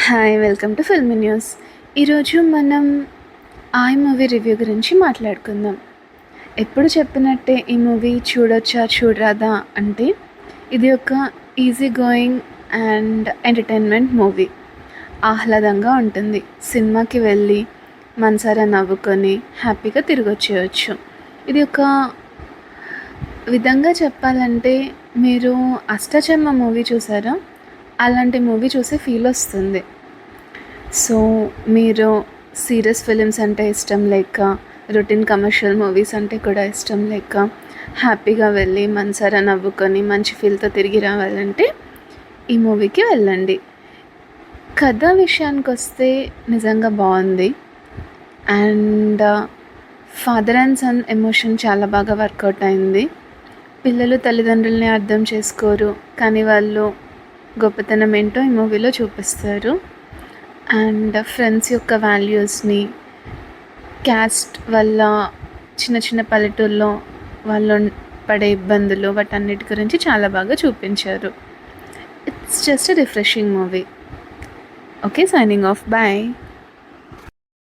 Hi welcome to filmy news. ఈరోజు మనం I movie review గురించి మాట్లాడుకుందాం. ఎప్పుడు చెప్పినట్టే ఈ మూవీ చూడొచ్చా చూడరాదా అంటే ఇది ఒక easy going and entertainment movie. ఆహ్లాదంగా ఉంటుంది. సినిమాకి వెళ్ళి మనసారా నవ్వుకొని హ్యాపీగా తిరిగి వచ్చేయచ్చు. ఇది ఒక విధంగా చెప్పాలంటే మీరు అష్టాచమ్మ మూవీ చూసారా? అలాంటి మూవీ చూసే ఫీల్ వస్తుంది. సో మీరు సీరియస్ ఫిలిమ్స్ అంటే ఇష్టం లేక, రొటీన్ కమర్షియల్ మూవీస్ అంటే కూడా ఇష్టం లేక, హ్యాపీగా వెళ్ళి మనసారా నవ్వుకొని మంచి ఫీల్తో తిరిగి రావాలంటే ఈ మూవీకి వెళ్ళండి. కథ విషయానికి వస్తే నిజంగా బాగుంది. And father and son emotion చాలా బాగా వర్కౌట్ అయింది. పిల్లలు తల్లిదండ్రులని అర్థం చేసుకోరు, కానీ వాళ్ళు గొప్పతనం ఏంటో ఈ మూవీలో చూపిస్తారు. అండ్ ఫ్రెండ్స్ యొక్క వాల్యూస్ని, క్యాస్ట్ వల్ల చిన్న చిన్న పల్లెటూరులో వాళ్ళు పడే ఇబ్బందులు, వాటన్నిటి గురించి చాలా బాగా చూపించారు. It's just refreshing movie. Okay, signing off. Bye.